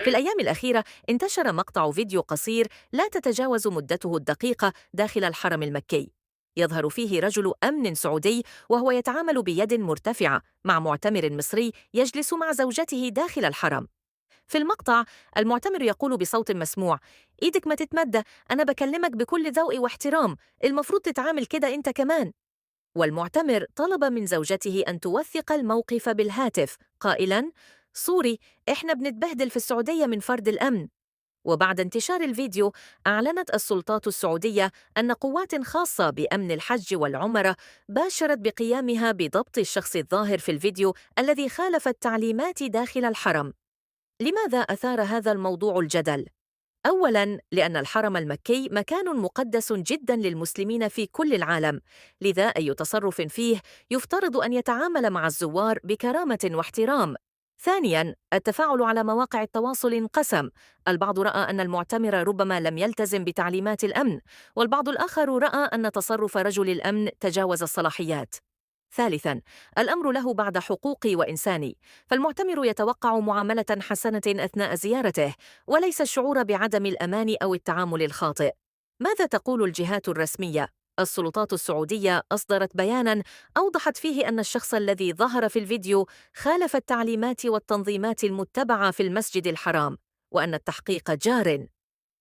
في الأيام الأخيرة انتشر مقطع فيديو قصير لا تتجاوز مدته الدقيقة داخل الحرم المكي. يظهر فيه رجل أمن سعودي وهو يتعامل بيد مرتفعة مع معتمر مصري يجلس مع زوجته داخل الحرم. في المقطع المعتمر يقول بصوت مسموع: إيدك ما تتمدى، أنا بكلمك بكل ذوق واحترام، المفروض تتعامل كده أنت كمان. والمعتمر طلب من زوجته أن توثق الموقف بالهاتف قائلاً: سوري، إحنا بنتبهدل في السعودية من فرد الأمن. وبعد انتشار الفيديو أعلنت السلطات السعودية أن قوات خاصة بأمن الحج والعمرة باشرت بقيامها بضبط الشخص الظاهر في الفيديو الذي خالف التعليمات داخل الحرم. لماذا أثار هذا الموضوع الجدل؟ أولاً، لأن الحرم المكي مكان مقدس جداً للمسلمين في كل العالم، لذا أي تصرف فيه يفترض أن يتعامل مع الزوار بكرامة واحترام. ثانياً، التفاعل على مواقع التواصل انقسم، البعض رأى أن المعتمر ربما لم يلتزم بتعليمات الأمن، والبعض الآخر رأى أن تصرف رجل الأمن تجاوز الصلاحيات. ثالثاً، الأمر له بعد حقوقي وإنساني، فالمعتمر يتوقع معاملة حسنة أثناء زيارته، وليس الشعور بعدم الأمان أو التعامل الخاطئ. ماذا تقول الجهات الرسمية؟ السلطات السعودية أصدرت بياناً أوضحت فيه أن الشخص الذي ظهر في الفيديو خالف التعليمات والتنظيمات المتبعة في المسجد الحرام، وأن التحقيق جارٍ.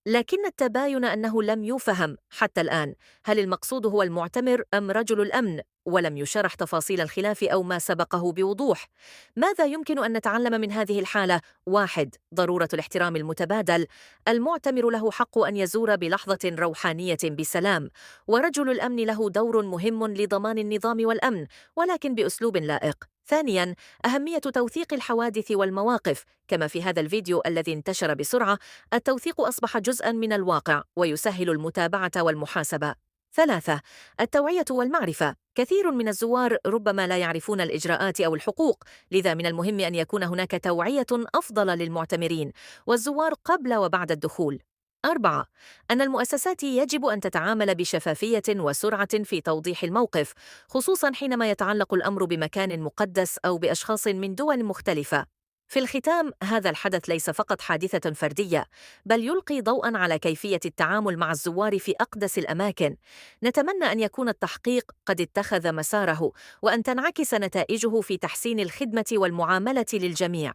لكن التباين أنه لم يفهم حتى الآن هل المقصود هو المعتمر أم رجل الأمن، ولم يشرح تفاصيل الخلاف أو ما سبقه بوضوح. ماذا يمكن أن نتعلم من هذه الحالة؟ 1. ضرورة الاحترام المتبادل. المعتمر له حق أن يزور بلحظة روحانية بسلام، ورجل الأمن له دور مهم لضمان النظام والأمن، ولكن بأسلوب لائق. ثانياً، أهمية توثيق الحوادث والمواقف. كما في هذا الفيديو الذي انتشر بسرعة، التوثيق أصبح جزءاً من الواقع ويسهل المتابعة والمحاسبة. 3. التوعية والمعرفة. كثير من الزوار ربما لا يعرفون الإجراءات أو الحقوق، لذا من المهم أن يكون هناك توعية أفضل للمعتمرين والزوار قبل وبعد الدخول. 4. أن المؤسسات يجب أن تتعامل بشفافية وسرعة في توضيح الموقف، خصوصاً حينما يتعلق الأمر بمكان مقدس أو بأشخاص من دول مختلفة. في الختام، هذا الحدث ليس فقط حادثة فردية، بل يلقي ضوءاً على كيفية التعامل مع الزوار في أقدس الأماكن. نتمنى أن يكون التحقيق قد اتخذ مساره، وأن تنعكس نتائجه في تحسين الخدمة والمعاملة للجميع.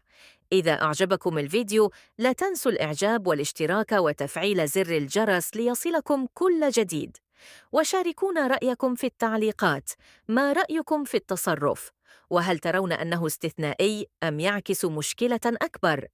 إذا أعجبكم الفيديو، لا تنسوا الإعجاب والاشتراك وتفعيل زر الجرس ليصلكم كل جديد. وشاركونا رأيكم في التعليقات. ما رأيكم في التصرف؟ وهل ترون أنه استثنائي أم يعكس مشكلة أكبر؟